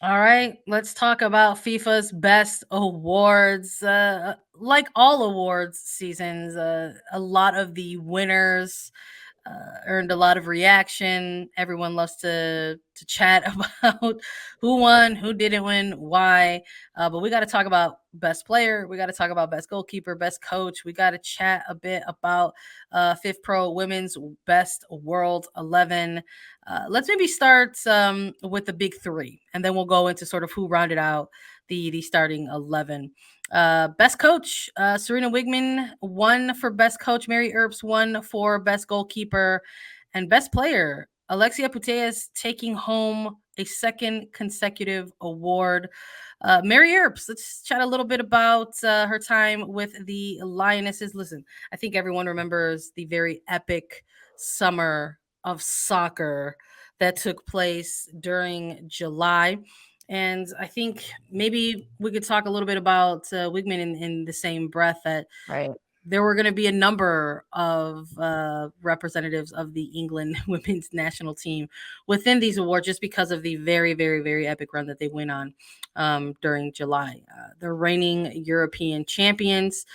All right, let's talk about FIFA's Best Awards. Like all awards seasons, a lot of the winners earned a lot of reaction. Everyone loves to chat about who won, who didn't win, why. But we got to talk about best player. We got to talk about best goalkeeper, best coach. We got to chat a bit about Fifth Pro Women's Best World 11. Let's maybe start with the big three, and then we'll go into sort of who rounded out the starting 11. Best coach, Serena Wigman won for best coach. Mary Earps won for best goalkeeper, and best player, Alexia Putellas taking home a second consecutive award. Mary Earps, let's chat a little bit about her time with the Lionesses. Listen, I think everyone remembers the very epic summer of soccer that took place during July. And I think maybe we could talk a little bit about Wigman in the same breath that Right. there were going to be a number of representatives of the England women's national team within these awards just because of the very, very, very epic run that they went on during July. They're reigning European champions.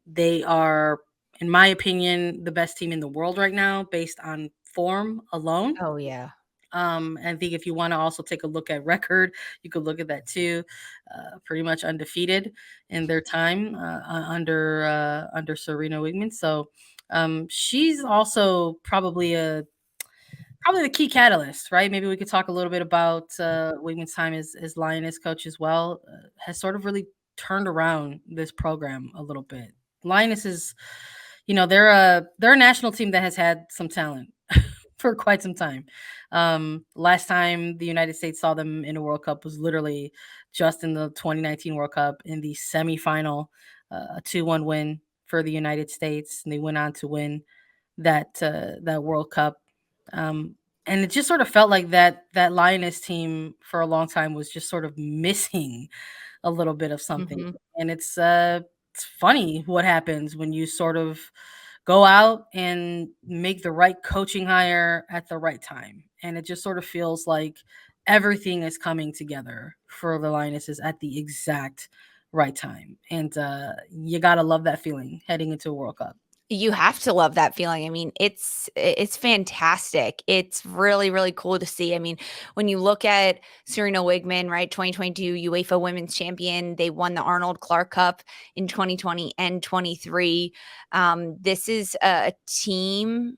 They are, in my opinion, the best team in the world right now based on form alone. Oh, yeah. I think if you want to also take a look at record, you could look at that too. Pretty much undefeated in their time under Serena Wigman. So she's also probably the key catalyst, right? Maybe we could talk a little bit about Wigman's time as Lioness coach as well. Has sort of really turned around this program a little bit. Lioness is, they're a national team that has had some talent for quite some time. Last time the United States saw them in a World Cup was literally just in the 2019 World Cup in the semifinal, a 2-1 win for the United States, and they went on to win that World Cup. Um, and it just sort of felt like that Lioness team for a long time was just sort of missing a little bit of something. Mhm. And it's funny what happens when you sort of go out and make the right coaching hire at the right time. And it just sort of feels like everything is coming together for the Lionesses at the exact right time. And you got to love that feeling heading into a World Cup. You have to love that feeling. I mean, it's fantastic. It's really, really cool to see. I mean, when you look at Serena Wigman, right, 2022 UEFA Women's Champion, they won the Arnold Clark Cup in 2020 and 23. This is a team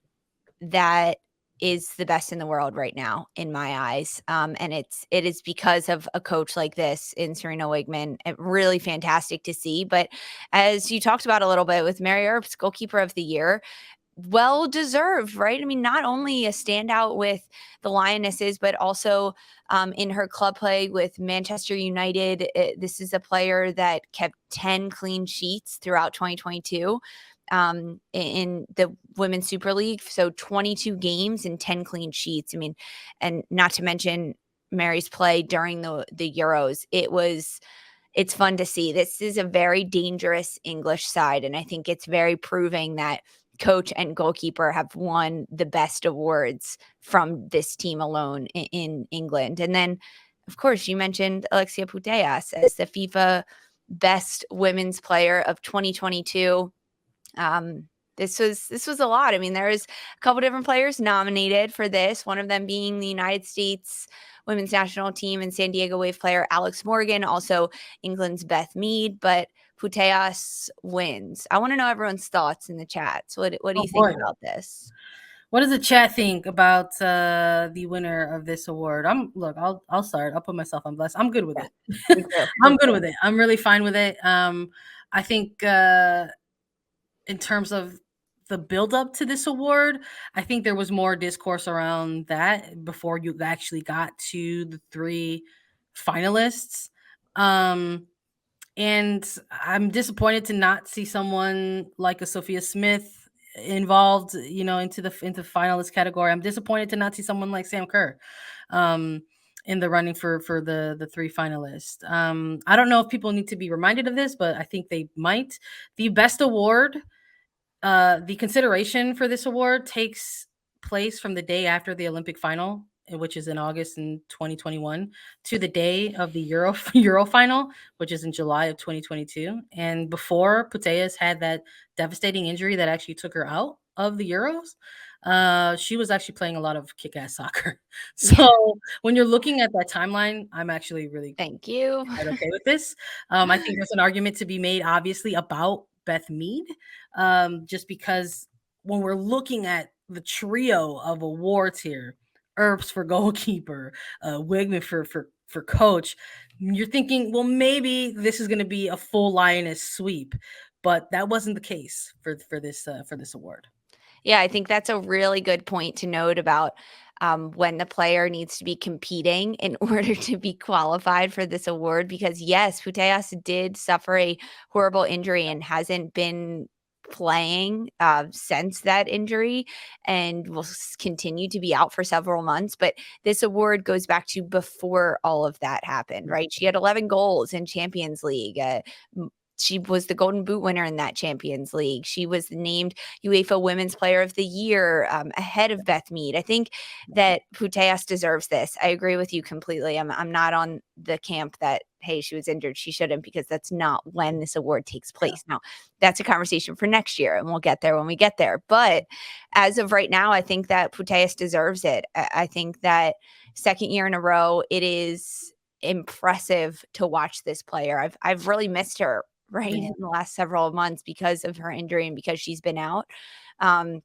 that is the best in the world right now in my eyes. And it is because of a coach like this in Serena Wigman. Really fantastic to see. But as you talked about a little bit with Mary Earps, goalkeeper of the year, well deserved, right? I mean, not only a standout with the Lionesses, but also in her club play with Manchester United. This is a player that kept 10 clean sheets throughout 2022 in the Women's Super League. So 22 games and 10 clean sheets. I mean, and not to mention Mary's play during the Euros. It's fun to see. This is a very dangerous English side, and I think it's very proving that coach and goalkeeper have won the best awards from this team alone in England. And then, of course, you mentioned Alexia Putellas as the FIFA Best Women's Player of 2022. This was a lot. I mean, there's a couple different players nominated for this, one of them being the United States women's national team and San Diego Wave player Alex Morgan, also England's Beth Mead, but Putellas wins. I want to know everyone's thoughts in the chat. So what do Oh you think boy. about this? What does the chat think about the winner of this award? I'll start. I'll put myself on blast. I'm good with Yeah, it. me too. I'm good with it. I'm really fine with it. I think in terms of the build up to this award, I think there was more discourse around that before you actually got to the three finalists. Um, and I'm disappointed to not see someone like a Sophia Smith involved, into finalist category. I'm disappointed to not see someone like Sam Kerr um, in the running for the three finalists. I don't know if people need to be reminded of this, but I think they might. The best award, the consideration for this award takes place from the day after the Olympic final. which is in August in 2021, to the day of the Euro final, which is in July of 2022. And before Putellas had that devastating injury that actually took her out of the Euros, she was actually playing a lot of kick-ass soccer. Yeah. So when you're looking at that timeline, I'm actually really Thank you. quite okay with this. I think there's an argument to be made, obviously, about Beth Mead, just because when we're looking at the trio of awards here, Earps for goalkeeper, Wigman for coach, you're thinking, well, maybe this is going to be a full Lioness sweep, but that wasn't the case for this award. Yeah, I think that's a really good point to note about when the player needs to be competing in order to be qualified for this award. Because yes, Putellas did suffer a horrible injury and hasn't been playing since that injury and will continue to be out for several months. But this award goes back to before all of that happened, right? She had 11 goals in Champions League. She was the Golden Boot winner in that Champions League. She was named UEFA Women's Player of the Year, ahead of Beth Mead. I think that Putellas deserves this. I agree with you completely. I'm not on the camp that, hey, she was injured, she shouldn't, because that's not when this award takes place. Now, that's a conversation for next year, and we'll get there when we get there. But as of right now, I think that Putellas deserves it. I think that second year in a row, it is impressive to watch this player. I've really missed her, right, in the last several months because of her injury and because she's been out. Um,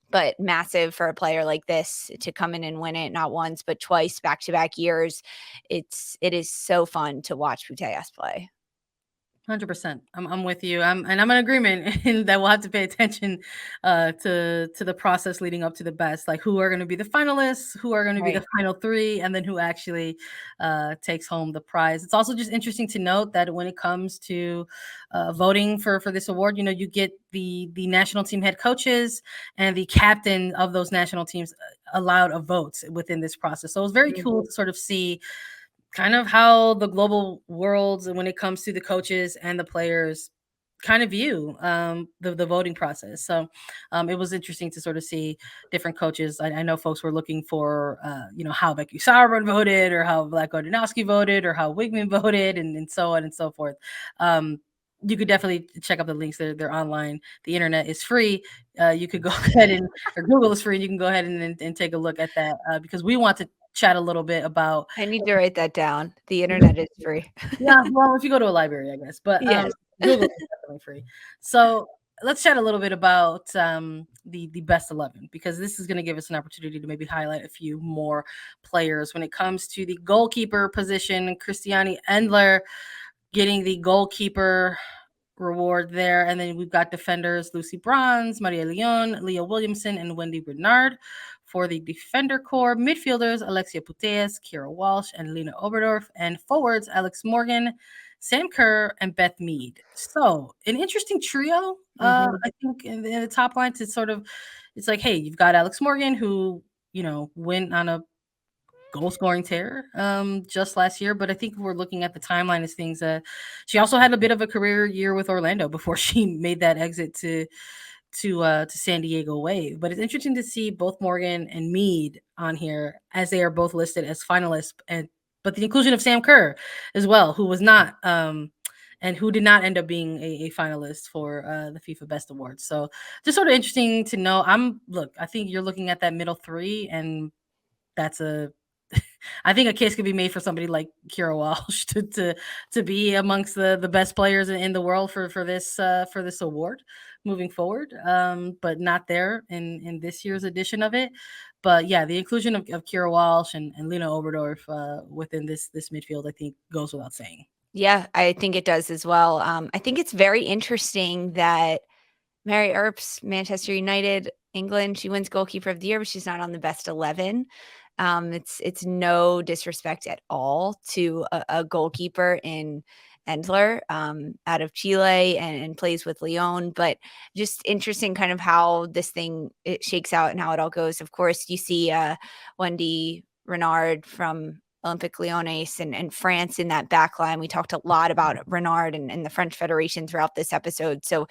but massive for a player like this to come in and win it, not once, but twice, back-to-back years. It is so fun to watch Putellas play. 100%. I'm with you. I'm in agreement in that we'll have to pay attention to the process leading up to the best, like who are going to be the finalists, who are going to be the Right. final three, and then who actually takes home the prize. It's also just interesting to note that when it comes to voting for this award, you get the national team head coaches and the captain of those national teams allowed a vote within this process. So it was very cool to sort of see kind of how the global world, when it comes to the coaches and the players, kind of view the voting process. So it was interesting to sort of see different coaches. I know folks were looking for how Becky Sauerbrunn voted, or how Black Odinowski voted, or how Wigman voted, and so on and so forth. You could definitely check out the links. They're online. The internet is free. You could go ahead and, or Google is free, and you can go ahead and take a look at that, because we want to chat a little bit about. I need to write that down. The internet is free. Yeah, well, if you go to a library, I guess, but Yes. Google is definitely free. So let's chat a little bit about the best 11, because this is going to give us an opportunity to maybe highlight a few more players when it comes to the goalkeeper position. Christiane Endler getting the goalkeeper reward there. And then we've got defenders Lucy Bronze, Maria Leon, Leah Williamson, and Wendy Bernard. For the defender core, midfielders Alexia Putellas, Kira Walsh, and Lena Oberdorf, and forwards Alex Morgan, Sam Kerr, and Beth Mead. So an interesting trio, Mhm. I think, in the top line, to sort of, it's like, hey, you've got Alex Morgan, who went on a goal scoring tear just last year. But I think if we're looking at the timeline as things, she also had a bit of a career year with Orlando before she made that exit to San Diego Wave. But it's interesting to see both Morgan and Mead on here, as they are both listed as finalists, and but the inclusion of Sam Kerr as well, who was not and who did not end up being a finalist for the FIFA Best Awards. So just sort of interesting to know. I think you're looking at that middle three, and that's a I think a case could be made for somebody like Kira Walsh to be amongst the best players in the world for this award moving forward. But not there in this year's edition of it. But yeah, the inclusion of Kira Walsh and Lena Oberdorf within this midfield, I think, goes without saying. Yeah, I think it does as well. I think it's very interesting that Mary Earps, Manchester United, England, she wins goalkeeper of the year, but she's not on the best 11. It's no disrespect at all to a goalkeeper in Endler, out of Chile, and plays with Lyon, but just interesting kind of how this thing it shakes out and how it all goes. Of course, you see Wendy Renard from Olympique Lyonnais and France in that back line. We talked a lot about Renard and the French Federation throughout this episode. So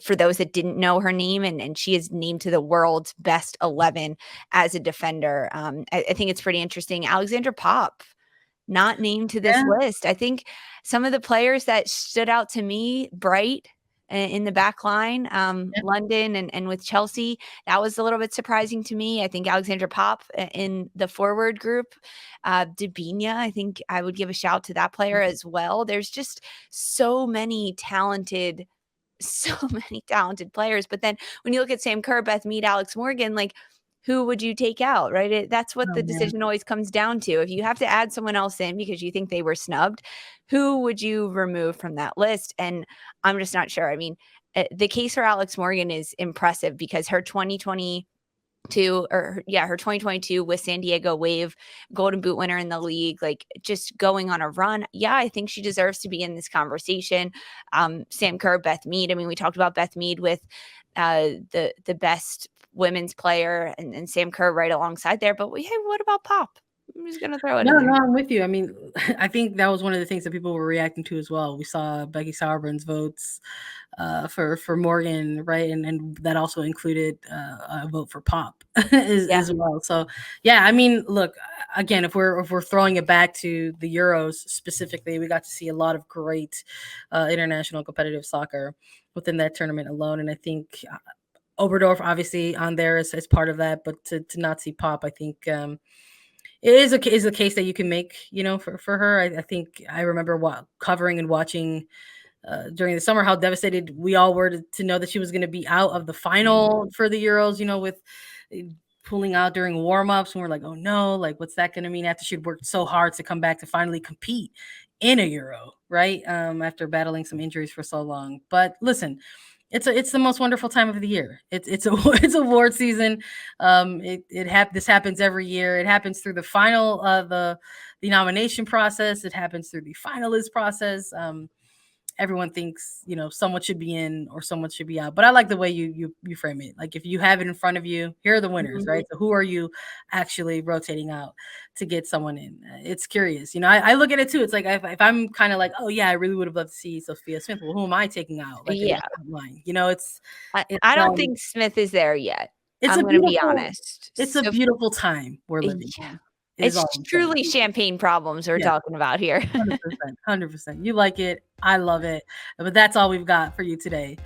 for those that didn't know her name, and she is named to the world's best 11 as a defender. I think it's pretty interesting. Alexandra Pop, not named to this Yeah, list. I think some of the players that stood out to me, Bright in the back line, yeah. London and with Chelsea, that was a little bit surprising to me. I think Alexandra Pop in the forward group, Debinha, I think I would give a shout to that player as well. There's just so many talented so many talented players. But then when you look at Sam Kerr, Beth Mead, Alex Morgan, like who would you take out, right? That's what Oh, the yeah. decision always comes down to. If you have to add someone else in because you think they were snubbed, who would you remove from that list? And I'm just not sure. I mean, the case for Alex Morgan is impressive because her 2022 with San Diego Wave, Golden Boot winner in the league, like just going on a run. Yeah, I think she deserves to be in this conversation. Sam Kerr, Beth Mead. I mean, we talked about Beth Mead with the best women's player and Sam Kerr right alongside there. But hey, what about Pop? I'm just gonna throw it No, in there. no, I'm with you. I mean, I think that was one of the things that people were reacting to as well. We saw Becky Sauerbrun's votes for Morgan, right, and that also included a vote for Pop Yeah. as well. So, yeah, I mean, look, again, if we're throwing it back to the Euros specifically, we got to see a lot of great international competitive soccer within that tournament alone, and I think Oberdorf obviously on there as part of that, but to not see Pop, I think. It is a case that you can make, for her. I think I remember covering and watching during the summer how devastated we all were to know that she was going to be out of the final for the Euros. With uh, pulling out during warm-ups, and we're like, oh no, like what's that going to mean after she'd worked so hard to come back to finally compete in a Euro, right? After battling some injuries for so long. But listen, it's the most wonderful time of the year. It's it's award season. This happens every year. It happens through the final the nomination process. It happens through the finalist process. Everyone thinks someone should be in or someone should be out, but I like the way you frame it. Like if you have it in front of you, here are the winners, Mhm. right? So who are you actually rotating out to get someone in? It's curious. I look at it too. It's like if I'm kind of like, oh yeah, I really would have loved to see Sophia Smith. Well, who am I taking out, like in Yeah. that front line? It's I don't think Smith is there yet. it's I'm a gonna be beautiful honest. it's a So beautiful time we're living yeah. in, is It's all I'm saying. truly champagne problems we're Yeah. talking about here. 100%, 100%. You like it, I love it, but that's all we've got for you today.